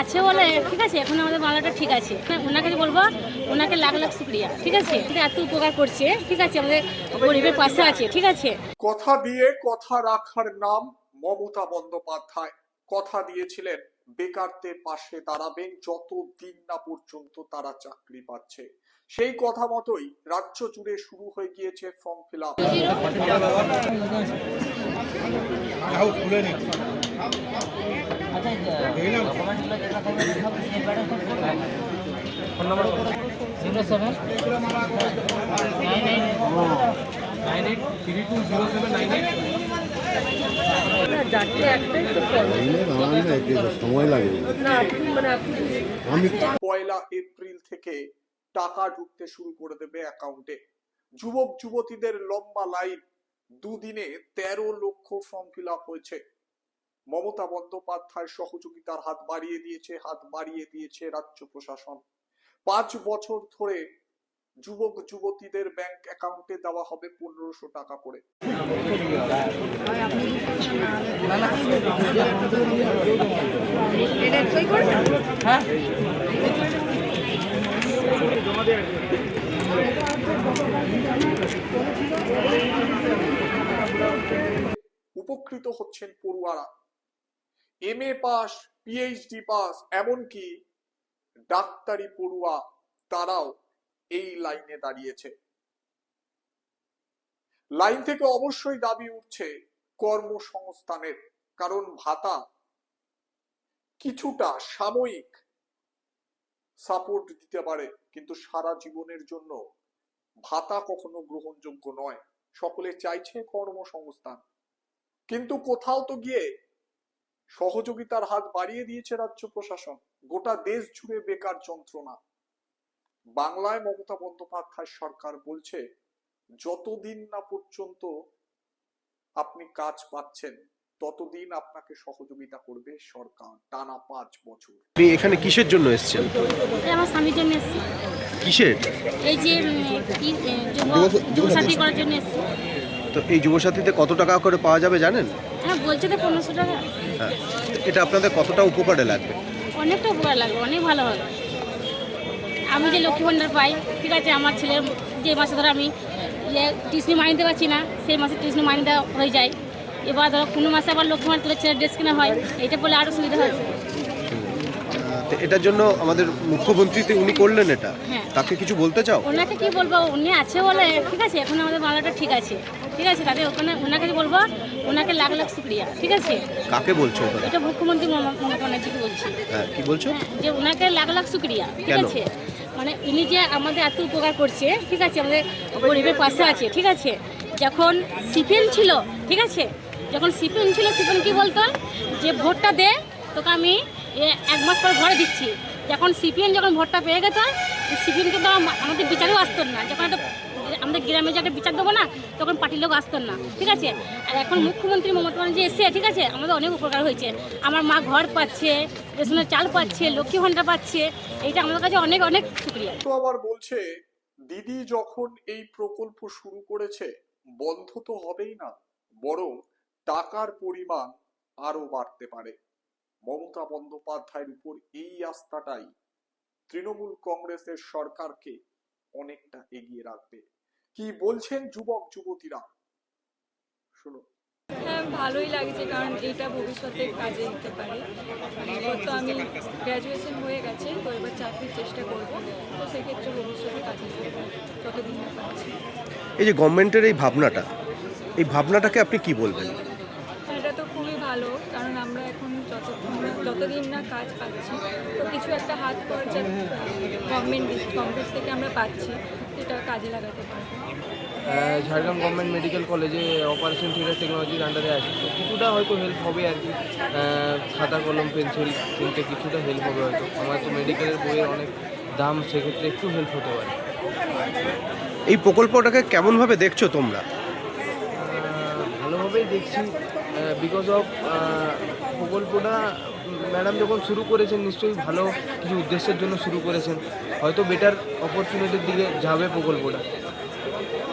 আছে বলে ঠিক আছে, এখন আমাদের বাংলাটা ঠিক আছে। ওনাকে বলবো ওনাকে লাখ লাখ শুক্রিয়া, ঠিক আছে, এত উপকার করছে, ঠিক আছে, আমাদের গরিবের পাশে আছে, ঠিক আছে। কথা দিয়ে কথা রাখার নাম মমতা বন্দ্যোপাধ্যায়। কথা দিয়েছিলেন বেকারদের পাশে দাঁড়াবেন যতদিন না পর্যন্ত তারা চাকরি পাচ্ছে। সেই কথা মতোই রাজ্য জুড়ে শুরু হয়ে গিয়েছে ফর্ম ফিল আপ। সময় লাগে। পয়লা এপ্রিল থেকে টাকা ঢুকতে শুরু করে দেবে অ্যাকাউন্টে। যুবক যুবতীদের লম্বা লাইন, দুদিনে 13 লক্ষ ফর্ম ফিল আপ হয়েছে। মমতা বন্দ্যোপাধ্যায় সহযোগিতার হাত বাড়িয়ে দিয়েছে রাজ্য প্রশাসন। 5 বছর ধরে যুবক যুবতীদের ব্যাংক অ্যাকাউন্টে দেওয়া হবে 1500 টাকা করে। উপকৃত হচ্ছেন পড়ুয়ারা। MA পাস, PhD পাস, এমনকি ডাক্তারি পড়ুয়া তারাও এই লাইনে দাঁড়িয়েছে। লাইন থেকে অবশ্যই দাবি উঠছে কর্মসংস্থানের, কারণ ভাতা কিছুটা সাময়িক সাপোর্ট দিতে পারে, কিন্তু সারা জীবনের জন্য ভাতা কখনো গ্রহণযোগ্য নয়। সকলে চাইছে কর্মসংস্থান, কিন্তু কোথাও তো গিয়ে সহযোগিতার হাত বাড়িয়ে দিয়েছে রাজ্য প্রশাসন। গোটা দেশ জুড়ে বেকার যন্ত্রণা। বাংলায় মমতা বন্দ্যোপাধ্যায় সরকার বলছে যতদিন না পর্যন্ত আপনি কাজ পাচ্ছেন ততদিন আপনাকে সহযোগিতা করবে সরকার, টানা 5 বছর। আপনি এখানে কিসের জন্য এসেছেন? আমার স্বামীর জন্য এসেছি। কিসের? এই যে যুবসাথী করার জন্য এসেছি। তো এই যুবসাথীতে কত টাকা করে পাওয়া যাবে জানেন? হ্যাঁ, বলছে তো 1500 টাকা। হ্যাঁ, এটা আপনাদের কতটা উপকারে লাগবে? অনেকটা উপকার লাগবে, অনেক ভালো হবে। আমি যে লক্ষ্মী ভান্ডার পাই, ঠিক আছে, আমার ছেলের যে মাসে ধরো আমি যে টিউশনি মাইনে দিতে পারছি না, সেই মাসে টিউশনি মাইনে দেওয়া হয়ে যায়। এবার ধরো কোনো মাসে আবার লক্ষ্মী ভান্ডার তুলে ছেলের ড্রেস কেনা হয়, এটা বলে আরও সুবিধা হয়। তো এটার জন্য আমাদের মুখ্যমন্ত্রী উনি করলেন এটা, হ্যাঁ। তাকে কিছু বলতে চাও? ওনাকে কি বলবো, উনি আছে বলে ঠিক আছে, এখন আমাদের বাংলাটা ঠিক আছে, ঠিক আছে, তাদের ওখানে ওনাকে বলবো ওনাকে লাখ লাখ শুক্রিয়া, ঠিক আছে। কাকে বলছো এটা? এটা মুখ্যমন্ত্রী মমতা ব্যানার্জিকে বলছি। হ্যাঁ, কি বলছো? যে ওনাকে লাখ লাখ শুক্রিয়া, ঠিক আছে, মানে উনি যে আমাদের এত উপকার করছে, ঠিক আছে, আমাদের গরিবের পাশে আছে, ঠিক আছে। যখন সিপিএম ছিল, ঠিক আছে, যখন সিপিএম ছিল, সিপিএম কি বলতো যে ভোটটা দে, তোকে আমি 1 মাস পর ঘরে দিচ্ছি। যখন সিপিএম যখন ভোটটা পেয়ে গেত, সিপিএম কিন্তু আমাদের বিচারেও আসতো না। যখন একটা আমাদের গ্রামে যে একটা বিচার দেবো না, তখন পার্টির লোক আসতো না, ঠিক আছে। আর এখন মুখ্যমন্ত্রী মমতা ব্যানার্জি এসে, ঠিক আছে, আমাদের অনেক উপকার হয়েছে। আমার মা ঘর পাচ্ছে, রেশনের চাল পাচ্ছে, লক্ষ্মী ভান্ডার পাচ্ছে, এইটা আমাদের কাছে অনেক অনেক শুক্রিয়া। তো আবার বলছে দিদি যখন এই প্রকল্প শুরু করেছে বন্ধ তো হবেই না, বরং টাকার পরিমাণ আরো বাড়তে পারে। মমতা বন্দ্যোপাধ্যায়ের উপর এই আস্থাটাই তৃণমূল কংগ্রেসের সরকারকে অনেকটা এগিয়ে রাখবে। কি বলছেন যুবক যুবতীরা, শুনুন। হ্যাঁ, ভালোই লাগছে, কারণ এটা ভবিষ্যতে কাজে দিতে পারে। তো আমি গ্র্যাজুয়েশন হয়ে গেছে, তো এবার চাকরির চেষ্টা করব, তো সেক্ষেত্রে ভবিষ্যতে কাজে দিতে পারে ততদিন না পাচ্ছি। এই যে গভর্নমেন্টের এই ভাবনাটাকে আপনি কি বলবেন? এটা তো খুবই ভালো, কারণ আমরা এখন যতদিন না কাজ পাচ্ছি, তো কিছু একটা হাত খরচা গভর্নমেন্ট থেকে আমরা পাচ্ছি, এটা কাজে লাগাতে পারবো। ঝাড়গ্রাম গভর্নমেন্ট মেডিকেল কলেজে অপারেশন থিয়েটার টেকনোলজির আন্ডারে আছে, তো কিছুটা হয়তো হেল্প হবে আর কি। খাতা কলম পেন্সিল কিনতে কিছুটা হেল্প হবে হয়তো। আমার তো মেডিকেলের বইয়ের অনেক দাম, সেক্ষেত্রে একটু হেল্প হতে পারে। এই প্রকল্পটাকে কেমনভাবে দেখছো তোমরা? ভালোভাবেই দেখছি, বিকজ অফ প্রকল্পটা ম্যাডাম যখন শুরু করেছেন নিশ্চয়ই ভালো কিছু উদ্দেশ্যের জন্য শুরু করেছেন, হয়তো বেটার অপরচুনিটির দিকে যাবে প্রকল্পটা।